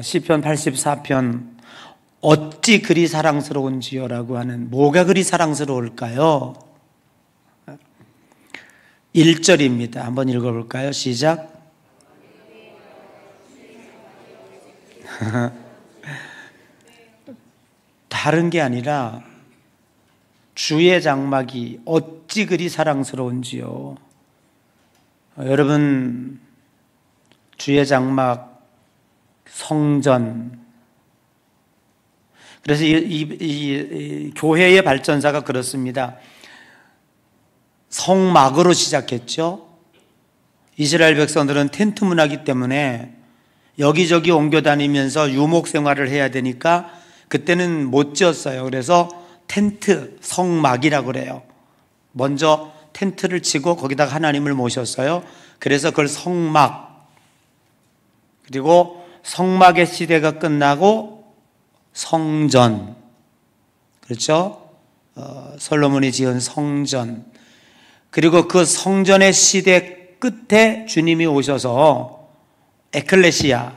시편 84편 어찌 그리 사랑스러운지요 라고 하는, 뭐가 그리 사랑스러울까요? 1절입니다. 한번 읽어볼까요? 시작. 다른 게 아니라 주의 장막이 어찌 그리 사랑스러운지요. 여러분, 주의 장막, 성전. 그래서 이 교회의 발전사가 그렇습니다. 성막으로 시작했죠. 이스라엘 백성들은 텐트 문화이기 때문에 여기저기 옮겨 다니면서 유목 생활을 해야 되니까 그때는 못 지었어요. 그래서 텐트, 성막이라고 그래요. 먼저 텐트를 치고 거기다가 하나님을 모셨어요. 그래서 그걸 성막. 그리고 성막의 시대가 끝나고 성전. 그렇죠? 솔로몬이 지은 성전. 그리고 그 성전의 시대 끝에 주님이 오셔서 에클레시아,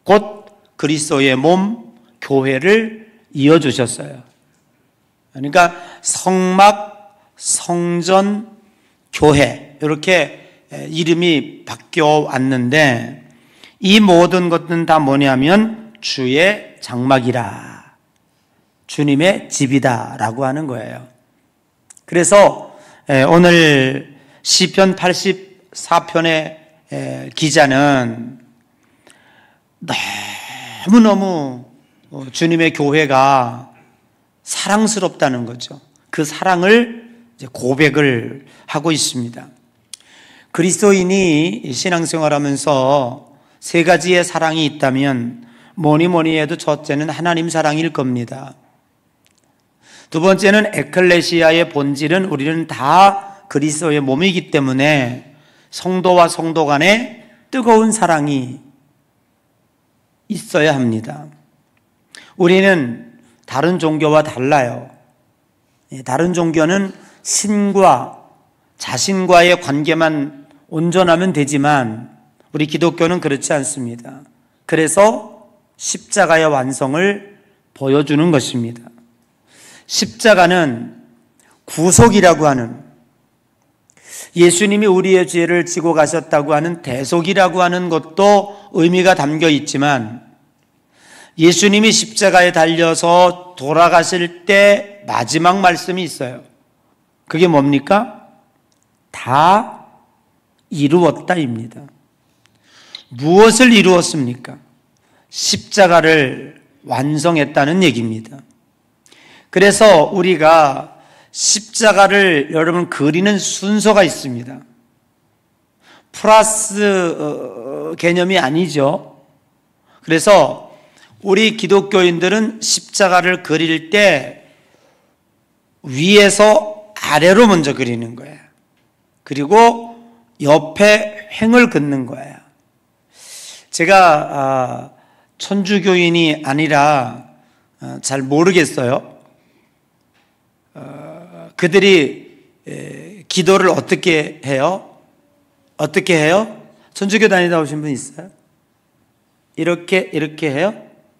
곧 그리스도의 몸, 교회를 이어주셨어요. 그러니까 성막, 성전, 교회, 이렇게 이름이 바뀌어 왔는데, 이 모든 것들은 다 뭐냐면 주의 장막이라, 주님의 집이다 라고 하는 거예요. 그래서 오늘 시편 84편의 기자는 너무너무 주님의 교회가 사랑스럽다는 거죠. 그 사랑을 고백을 하고 있습니다. 그리스도인이 신앙생활하면서 세 가지의 사랑이 있다면 뭐니 해도 첫째는 하나님 사랑일 겁니다. 두 번째는 에클레시아의 본질은 우리는 다 그리스도의 몸이기 때문에 성도와 성도 간에 뜨거운 사랑이 있어야 합니다. 우리는 다른 종교와 달라요. 다른 종교는 신과 자신과의 관계만 온전하면 되지만 우리 기독교는 그렇지 않습니다. 그래서 십자가의 완성을 보여주는 것입니다. 십자가는 구속이라고 하는, 예수님이 우리의 죄를 지고 가셨다고 하는 대속이라고 하는 것도 의미가 담겨 있지만, 예수님이 십자가에 달려서 돌아가실 때 마지막 말씀이 있어요. 그게 뭡니까? 다 이루었다입니다. 무엇을 이루었습니까? 십자가를 완성했다는 얘기입니다. 그래서 우리가 십자가를 여러분 그리는 순서가 있습니다. 플러스 개념이 아니죠. 그래서 우리 기독교인들은 십자가를 그릴 때 위에서 아래로 먼저 그리는 거예요. 그리고 옆에 횡을 긋는 거예요. 제가 천주교인이 아니라 잘 모르겠어요. 그들이 기도를 어떻게 해요? 어떻게 해요? 천주교 다니다 오신 분 있어요? 이렇게 해요?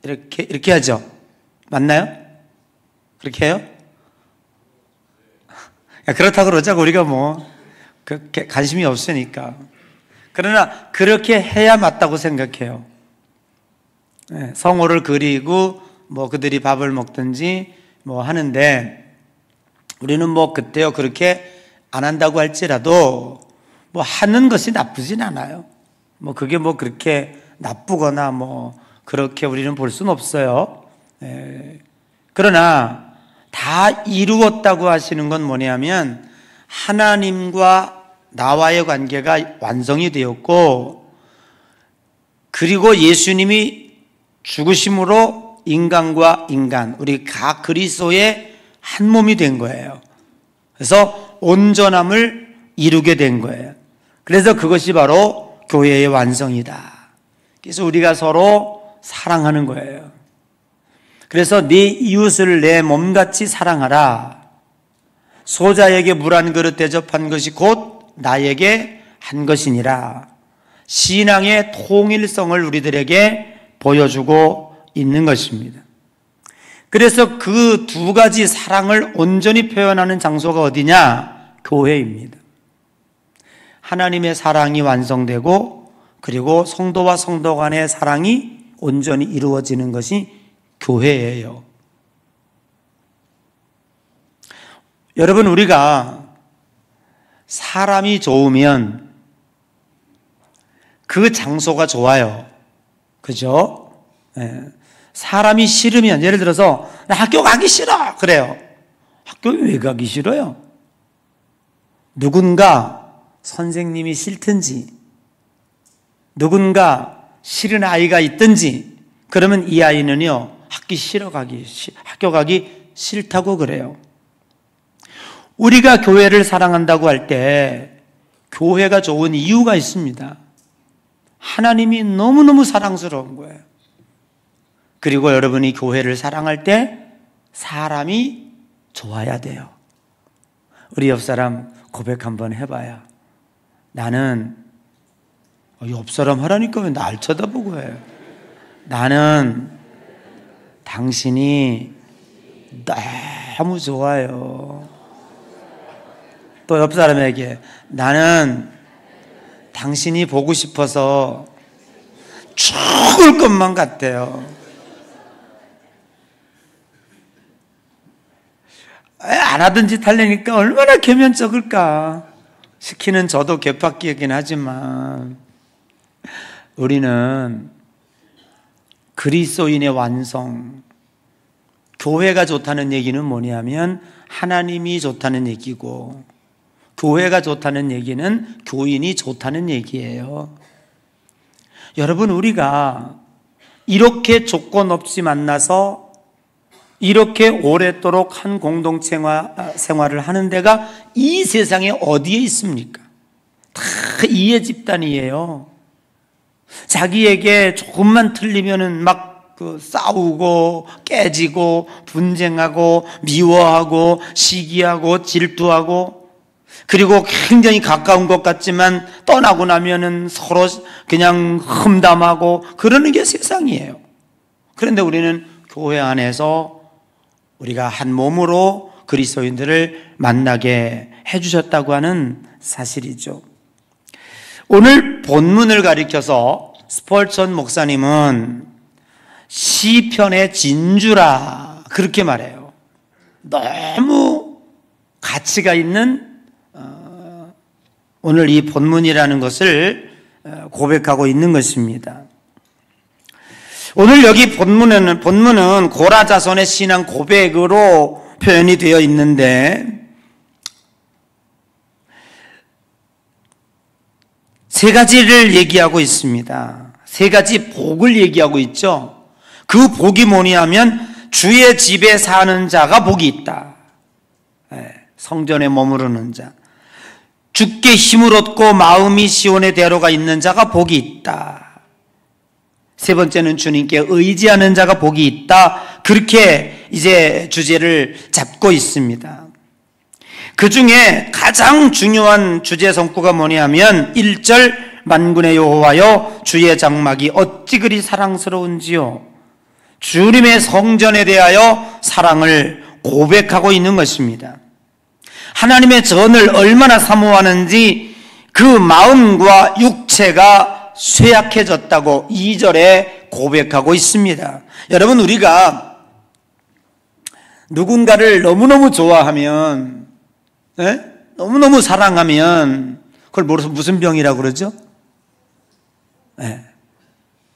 이렇게 하죠? 맞나요? 그렇게 해요? 그렇다고 그러자고 우리가 뭐 그렇게 관심이 없으니까. 그러나 그렇게 해야 맞다고 생각해요. 성호를 그리고 뭐 그들이 밥을 먹든지 뭐 하는데, 우리는 뭐 그때요 그렇게 안 한다고 할지라도 뭐 하는 것이 나쁘진 않아요. 뭐 그게 뭐 그렇게 나쁘거나 뭐 그렇게 우리는 볼 수는 없어요. 그러나 다 이루었다고 하시는 건 뭐냐면 하나님과 나와의 관계가 완성이 되었고, 그리고 예수님이 죽으심으로 인간과 인간, 우리 각 그리스도의 한 몸이 된 거예요. 그래서 온전함을 이루게 된 거예요. 그래서 그것이 바로 교회의 완성이다. 그래서 우리가 서로 사랑하는 거예요. 그래서 네 이웃을 내 몸같이 사랑하라. 소자에게 물 한 그릇 대접한 것이 곧 나에게 한 것이니라. 신앙의 통일성을 우리들에게 보여주고 있는 것입니다. 그래서 그 두 가지 사랑을 온전히 표현하는 장소가 어디냐? 교회입니다. 하나님의 사랑이 완성되고 그리고 성도와 성도 간의 사랑이 온전히 이루어지는 것이 교회예요. 여러분, 우리가 사람이 좋으면 그 장소가 좋아요. 그죠? 네. 사람이 싫으면, 예를 들어서 나 학교 가기 싫어 그래요. 학교 왜 가기 싫어요? 누군가 선생님이 싫든지 누군가 싫은 아이가 있든지 그러면 이 아이는요 학교 가기 싫다고 그래요. 우리가 교회를 사랑한다고 할 때 교회가 좋은 이유가 있습니다. 하나님이 너무너무 사랑스러운 거예요. 그리고 여러분이 교회를 사랑할 때 사람이 좋아야 돼요. 우리 옆 사람 고백 한번 해봐요. 나는, 옆 사람 하라니까 왜 날 쳐다보고 해. 나는 당신이 너무 좋아요. 또 옆 사람에게 나는 당신이 보고 싶어서 죽을 것만 같아요. 안 하던 짓 하려니까 얼마나 계면적일까. 시키는 저도 객박기이긴 하지만 우리는 그리스도인의 완성, 교회가 좋다는 얘기는 뭐냐면 하나님이 좋다는 얘기고, 교회가 좋다는 얘기는 교인이 좋다는 얘기예요. 여러분, 우리가 이렇게 조건 없이 만나서 이렇게 오랫도록 한 공동체 생활을 하는 데가 이 세상에 어디에 있습니까? 다 이해 집단이에요. 자기에게 조금만 틀리면은 막 싸우고 깨지고 분쟁하고 미워하고 시기하고 질투하고, 그리고 굉장히 가까운 것 같지만 떠나고 나면은 서로 그냥 험담하고 그러는 게 세상이에요. 그런데 우리는 교회 안에서 우리가 한 몸으로 그리스도인들을 만나게 해주셨다고 하는 사실이죠. 오늘 본문을 가리켜서 스펄전 목사님은 시편의 진주라 그렇게 말해요. 너무 가치가 있는 오늘 이 본문이라는 것을 고백하고 있는 것입니다. 오늘 여기 본문은 고라 자손의 신앙 고백으로 표현이 되어 있는데 세 가지를 얘기하고 있습니다. 세 가지 복을 얘기하고 있죠. 그 복이 뭐냐 하면 주의 집에 사는 자가 복이 있다. 성전에 머무르는 자, 주께 힘을 얻고 마음이 시온의 대로가 있는 자가 복이 있다. 세 번째는 주님께 의지하는 자가 복이 있다. 그렇게 이제 주제를 잡고 있습니다. 그 중에 가장 중요한 주제 성구가 뭐냐면 1절 만군의 여호와여 주의 장막이 어찌 그리 사랑스러운지요. 주님의 성전에 대하여 사랑을 고백하고 있는 것입니다. 하나님의 전을 얼마나 사모하는지 그 마음과 육체가 쇠약해졌다고 2절에 고백하고 있습니다. 여러분, 우리가 누군가를 너무너무 좋아하면, 너무너무 사랑하면 그걸 무슨 병이라고 그러죠?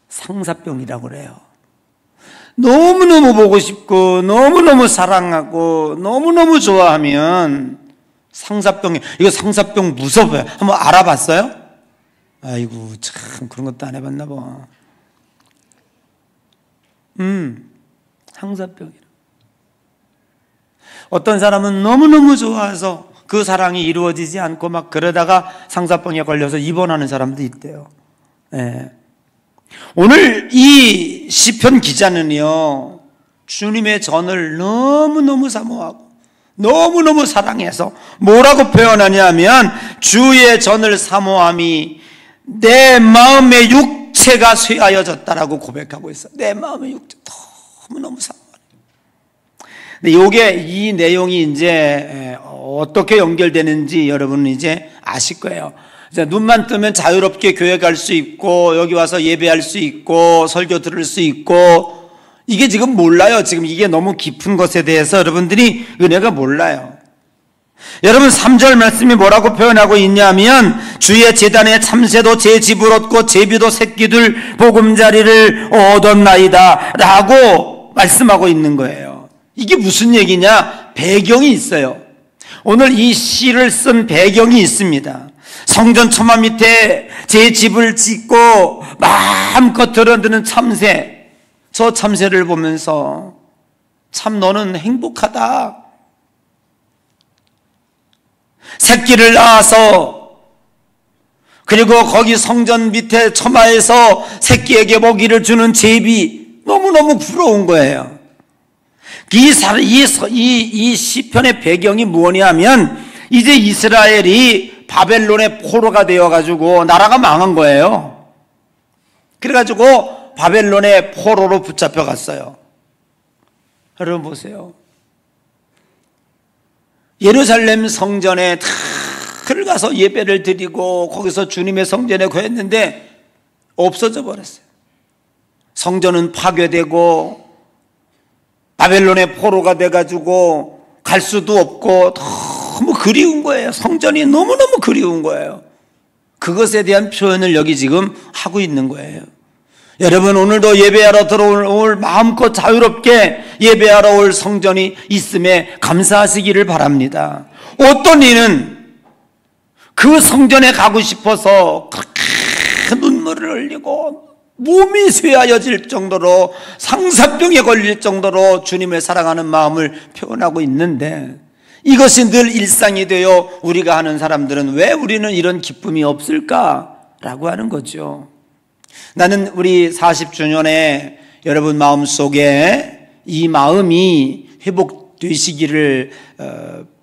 상사병이라고 그래요. 너무너무 보고 싶고 너무너무 사랑하고 너무너무 좋아하면 상사병이, 이거 상사병 무서워요. 한번 알아봤어요? 아이고, 참 그런 것도 안 해봤나 봐. 상사병이라. 어떤 사람은 너무너무 좋아서 그 사랑이 이루어지지 않고 막 그러다가 상사병에 걸려서 입원하는 사람도 있대요. 오늘 이 시편 기자는요, 주님의 전을 너무너무 사모하고 너무너무 사랑해서 뭐라고 표현하냐면 주의 전을 사모함이 내 마음의 육체가 쇠하여졌다라고 고백하고 있어. 내 마음의 육체 너무너무 상하네. 근데 이게 이 내용이 이제 어떻게 연결되는지 여러분은 이제 아실 거예요. 눈만 뜨면 자유롭게 교회 갈 수 있고 여기 와서 예배할 수 있고 설교 들을 수 있고 이게 지금 몰라요. 지금 이게 너무 깊은 것에 대해서 여러분들이 은혜가 몰라요. 여러분 3절 말씀이 뭐라고 표현하고 있냐면 주의 제단에 참새도 제 집을 얻고 제비도 새끼들 보금자리를 얻었나이다 라고 말씀하고 있는 거예요. 이게 무슨 얘기냐? 배경이 있어요. 오늘 이 시를 쓴 배경이 있습니다. 성전 처마 밑에 제 집을 짓고 마음껏 들어드는 참새, 저 참새를 보면서 참 너는 행복하다. 새끼를 낳아서 그리고 거기 성전 밑에 처마에서 새끼에게 먹이를 주는 제비 너무너무 부러운 거예요. 이 시편의 배경이 뭐냐면 이제 이스라엘이 바벨론의 포로가 되어가지고 나라가 망한 거예요. 그래가지고 바벨론의 포로로 붙잡혀 갔어요. 여러분 보세요. 예루살렘 성전에 다 들어가서 예배를 드리고 거기서 주님의 성전에 거했는데 없어져 버렸어요. 성전은 파괴되고 바벨론의 포로가 돼가지고 갈 수도 없고 너무 그리운 거예요. 성전이 너무너무 그리운 거예요. 그것에 대한 표현을 여기 지금 하고 있는 거예요. 여러분 오늘도 예배하러 들어올 마음껏 자유롭게 예배하러 올 성전이 있음에 감사하시기를 바랍니다. 어떤 이는 그 성전에 가고 싶어서 그렇게 눈물을 흘리고 몸이 쇠하여질 정도로 상사병에 걸릴 정도로 주님을 사랑하는 마음을 표현하고 있는데 이것이 늘 일상이 되어 우리가 하는 사람들은 왜 우리는 이런 기쁨이 없을까라고 하는 거죠. 나는 우리 40주년에 여러분 마음속에 이 마음이 회복되시기를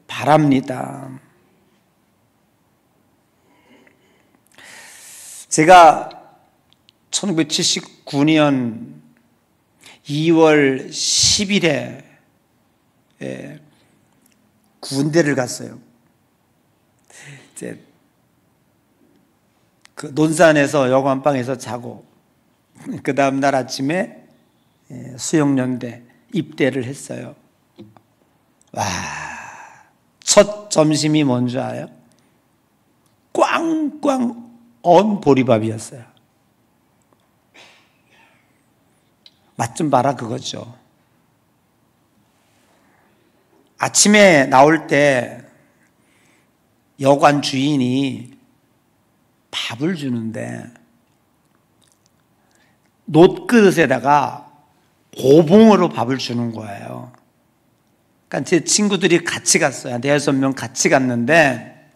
바랍니다. 제가 1979년 2월 10일에 군대를 갔어요. 이제 그 논산에서 여관방에서 자고 그 다음 날 아침에 수영연대 입대를 했어요. 와, 첫 점심이 뭔지 알아요? 꽝꽝 언 보리밥이었어요. 맛 좀 봐라 그거죠. 아침에 나올 때 여관 주인이 밥을 주는데 놋그릇에다가 고봉으로 밥을 주는 거예요. 그러니까 제 친구들이 같이 갔어요. 한 6명 같이 갔는데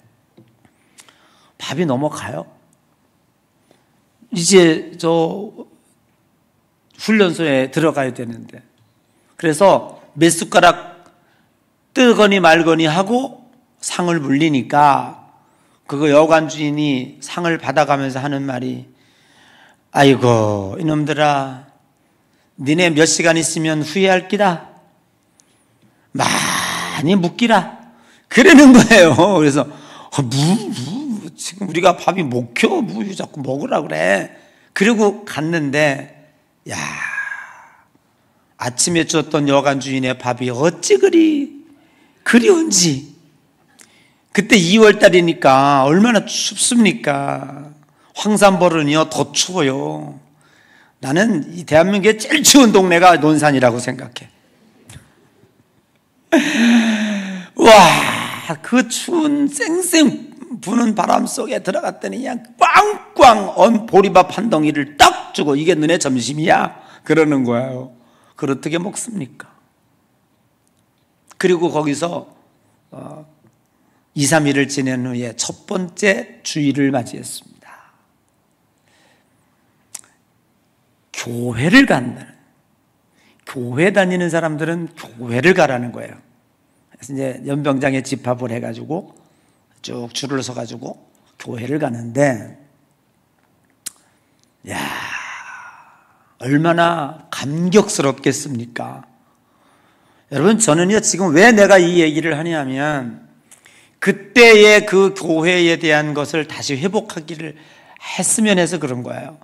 밥이 넘어가요. 이제 저 훈련소에 들어가야 되는데 그래서 몇 숟가락 뜨거니 말거니 하고 상을 물리니까 그거 여관 주인이 상을 받아가면서 하는 말이 아이고 이놈들아 니네 몇 시간 있으면 후회할 기다 많이 묵기라 그러는 거예요. 그래서 지금 우리가 밥이 못 켜 자꾸 먹으라 그래. 그리고 갔는데 야 아침에 줬던 여관 주인의 밥이 어찌 그리 그리운지. 그때 2월 달이니까 얼마나 춥습니까? 황산벌은요 더 추워요. 나는 이 대한민국의 제일 추운 동네가 논산이라고 생각해. 와, 그 추운 쌩쌩 부는 바람 속에 들어갔더니 그냥 꽝꽝 언 보리밥 한 덩이를 딱 주고 이게 너네 점심이야? 그러는 거예요. 그걸 어떻게 먹습니까? 그리고 거기서 2, 3일을 지낸 후에 첫 번째 주일을 맞이했습니다. 교회를 간다는, 교회 다니는 사람들은 교회를 가라는 거예요. 그래서 이제 연병장에 집합을 해가지고 쭉 줄을 서가지고 교회를 가는데, 야, 얼마나 감격스럽겠습니까? 여러분, 저는요, 지금 왜 내가 이 얘기를 하냐면, 그때의 그 교회에 대한 것을 다시 회복하기를 했으면 해서 그런 거예요.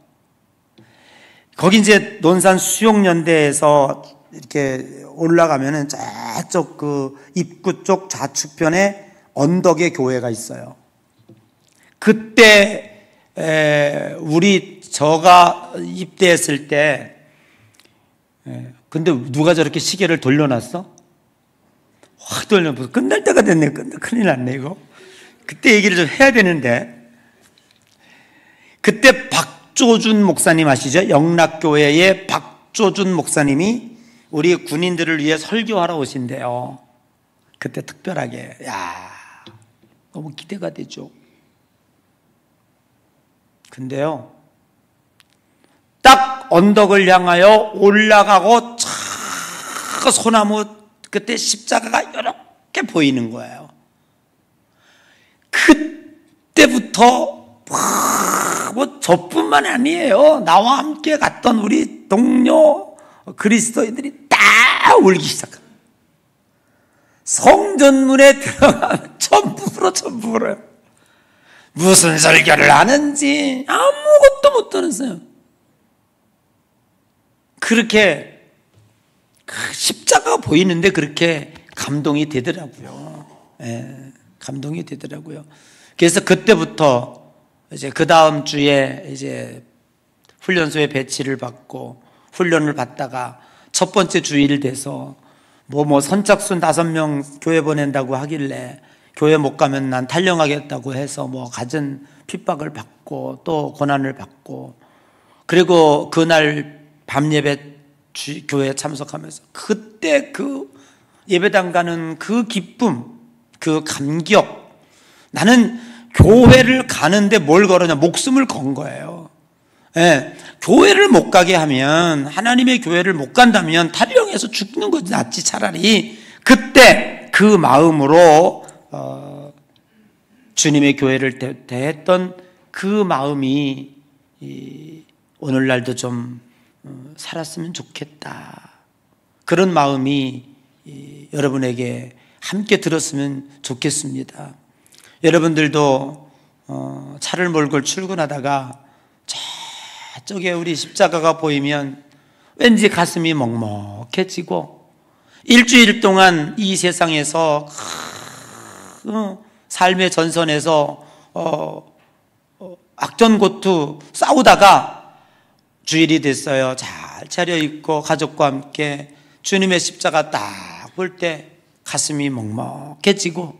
거기 이제 논산 수용연대에서 이렇게 올라가면은 저쪽 그 입구 쪽 좌측편에 언덕에 교회가 있어요. 그때 저가 입대했을 때, 근데 누가 저렇게 시계를 돌려놨어? 확 돌려놓고 끝날 때가 됐네. 큰일 났네 이거. 그때 얘기를 좀 해야 되는데, 그때 박조준 목사님 아시죠? 영락교회의 박조준 목사님이 우리 군인들을 위해 설교하러 오신대요. 그때 특별하게. 야, 너무 기대가 되죠. 근데요, 딱 언덕을 향하여 올라가고 저 소나무 그때 십자가가 이렇게 보이는 거예요. 그때부터 뭐 저뿐만 아니에요. 나와 함께 갔던 우리 동료 그리스도인들이 다 울기 시작합니다. 성전문에 들어가면 전부 울어요. 무슨 설교를 하는지 아무것도 못 들었어요. 그렇게 십자가가 보이는데 그렇게 감동이 되더라고요. 감동이 되더라고요. 그래서 그때부터 이제 그 다음 주에 이제 훈련소에 배치를 받고 훈련을 받다가 첫 번째 주일 돼서 선착순 5명 교회 보낸다고 하길래 교회 못 가면 난 탈영하겠다고 해서 갖은 핍박을 받고 또 고난을 받고, 그리고 그날 밤 예배 교회에 참석하면서 그때 그 예배당 가는 그 기쁨, 그 감격, 나는 교회를 가는데 뭘 걸었냐? 목숨을 건 거예요. 교회를 못 가게 하면, 하나님의 교회를 못 간다면 탈영해서 죽는 거지 낫지 차라리. 그때 그 마음으로 주님의 교회를 대했던 그 마음이 오늘날도 좀 살았으면 좋겠다. 그런 마음이 여러분에게 함께 들었으면 좋겠습니다. 여러분들도 차를 몰고 출근하다가 저쪽에 우리 십자가가 보이면 왠지 가슴이 먹먹해지고, 일주일 동안 이 세상에서 삶의 전선에서 악전고투 싸우다가 주일이 됐어요. 잘 차려입고 가족과 함께 주님의 십자가 딱 볼 때 가슴이 먹먹해지고,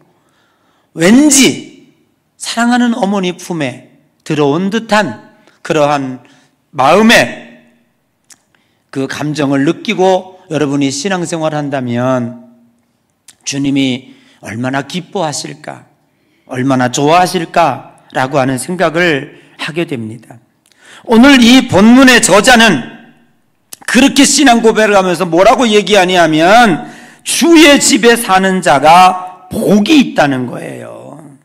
왠지 사랑하는 어머니 품에 들어온 듯한 그러한 마음의 그 감정을 느끼고 여러분이 신앙생활을 한다면 주님이 얼마나 기뻐하실까, 얼마나 좋아하실까라고 하는 생각을 하게 됩니다. 오늘 이 본문의 저자는 그렇게 신앙 고백을 하면서 뭐라고 얘기하냐면 주의 집에 사는 자가 복이 있다는 거예요.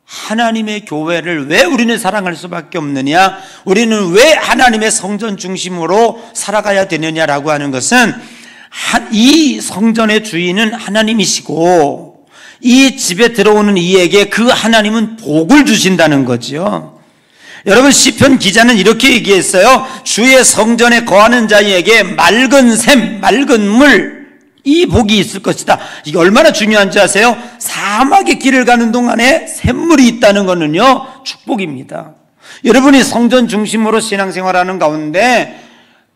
하나님의 교회를 왜 우리는 사랑할 수밖에 없느냐, 우리는 왜 하나님의 성전 중심으로 살아가야 되느냐라고 하는 것은, 이 성전의 주인은 하나님이시고 이 집에 들어오는 이에게 그 하나님은 복을 주신다는 거죠. 여러분, 시편 기자는 이렇게 얘기했어요. 주의 성전에 거하는 자에게 맑은 샘, 맑은 물, 이 복이 있을 것이다. 이게 얼마나 중요한지 아세요? 사막의 길을 가는 동안에 샘물이 있다는 것은요, 축복입니다. 여러분이 성전 중심으로 신앙생활하는 가운데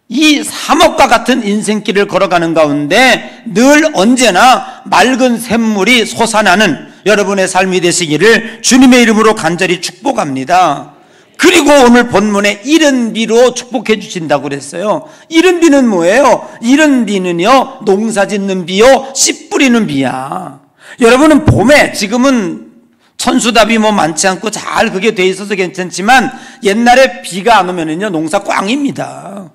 이 사막과 같은 인생길을 걸어가는 가운데 늘 언제나 맑은 샘물이 솟아나는 여러분의 삶이 되시기를 주님의 이름으로 간절히 축복합니다. 그리고 오늘 본문에 이른 비로 축복해 주신다고 그랬어요. 이른 비는 뭐예요? 이른 비는요, 농사 짓는 비요, 씨 뿌리는 비야. 여러분은 봄에, 지금은 천수답이 많지 않고 잘 그게 돼 있어서 괜찮지만 옛날에 비가 안 오면은요, 농사 꽝입니다.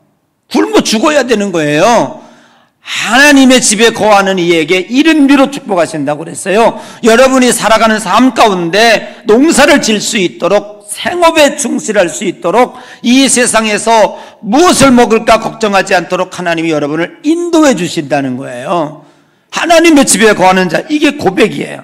굶어 죽어야 되는 거예요. 하나님의 집에 거하는 이에게 이른 비로 축복하신다고 그랬어요. 여러분이 살아가는 삶 가운데 농사를 질 수 있도록, 생업에 충실할 수 있도록, 이 세상에서 무엇을 먹을까 걱정하지 않도록 하나님이 여러분을 인도해 주신다는 거예요. 하나님의 집에 거하는 자, 이게 고백이에요.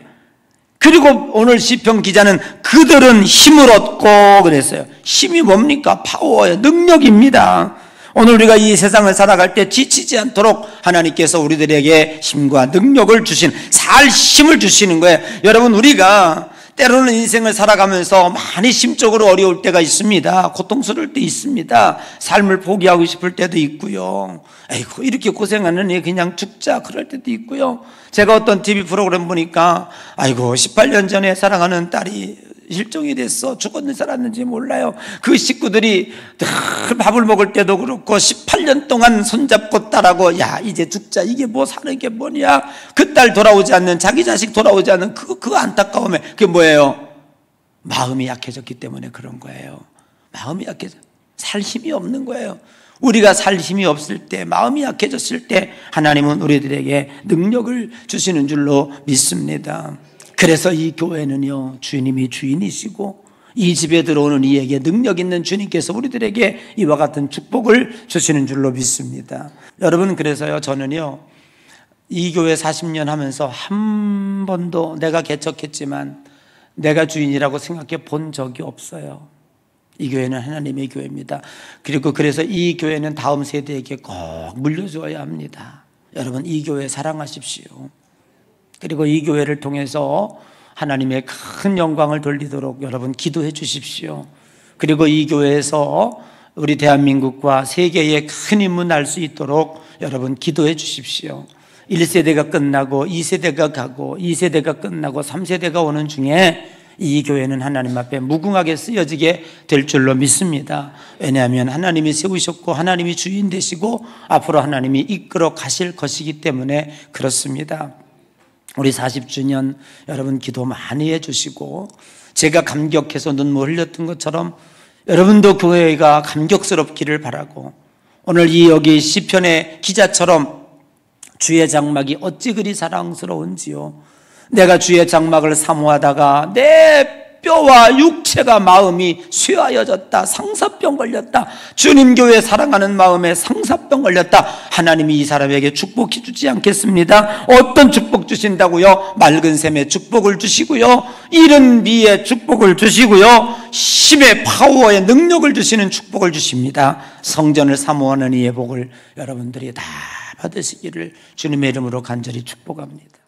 그리고 오늘 시편 기자는 그들은 힘을 얻고 그랬어요. 힘이 뭡니까? 파워예요. 능력입니다. 오늘 우리가 이 세상을 살아갈 때 지치지 않도록 하나님께서 우리들에게 힘과 능력을 살 힘을 주시는 거예요. 여러분, 우리가 때로는 인생을 살아가면서 많이 심적으로 어려울 때가 있습니다. 고통스러울 때 있습니다. 삶을 포기하고 싶을 때도 있고요. 에이구, 이렇게 고생하느니 그냥 죽자 그럴 때도 있고요. 제가 어떤 TV 프로그램 보니까 아이고 18년 전에 사랑하는 딸이 실종이 됐어. 죽었는지 살았는지 몰라요. 그 식구들이 늘 밥을 먹을 때도 그렇고 18년 동안 손잡고 딸하고 야 이제 죽자, 이게 뭐 사는 게 뭐냐. 그 딸 돌아오지 않는, 자기 자식 돌아오지 않는 그 안타까움에, 그게 뭐예요? 마음이 약해졌기 때문에 그런 거예요. 마음이 약해져, 살 힘이 없는 거예요. 우리가 살 힘이 없을 때, 마음이 약해졌을 때 하나님은 우리들에게 능력을 주시는 줄로 믿습니다. 그래서 이 교회는요, 주님이 주인이시고 이 집에 들어오는 이에게 능력 있는 주님께서 우리들에게 이와 같은 축복을 주시는 줄로 믿습니다. 여러분, 그래서요, 저는요, 이 교회 40년 하면서 한 번도 내가 개척했지만 내가 주인이라고 생각해 본 적이 없어요. 이 교회는 하나님의 교회입니다. 그리고 그래서 이 교회는 다음 세대에게 꼭 물려주어야 합니다. 여러분, 이 교회 사랑하십시오. 그리고 이 교회를 통해서 하나님의 큰 영광을 돌리도록 여러분 기도해 주십시오. 그리고 이 교회에서 우리 대한민국과 세계에 큰 힘을 날 수 있도록 여러분 기도해 주십시오. 1세대가 끝나고 2세대가 가고 2세대가 끝나고 3세대가 오는 중에 이 교회는 하나님 앞에 무궁하게 쓰여지게 될 줄로 믿습니다. 왜냐하면 하나님이 세우셨고 하나님이 주인 되시고 앞으로 하나님이 이끌어 가실 것이기 때문에 그렇습니다. 우리 40주년 여러분 기도 많이 해주시고, 제가 감격해서 눈물 흘렸던 것처럼 여러분도 교회가 감격스럽기를 바라고, 오늘 이 여기 시편의 기자처럼 주의 장막이 어찌 그리 사랑스러운지요. 내가 주의 장막을 사모하다가 내 뼈와 육체가 마음이 쇠하여졌다. 상사병 걸렸다. 주님 교회 사랑하는 마음에 상사병 걸렸다. 하나님이 이 사람에게 축복해 주지 않겠습니다. 어떤 축복 주신다고요? 맑은 샘의 축복을 주시고요, 이른 비의 축복을 주시고요, 힘의 파워의 능력을 주시는 축복을 주십니다. 성전을 사모하는 이의 복을 여러분들이 다 받으시기를 주님의 이름으로 간절히 축복합니다.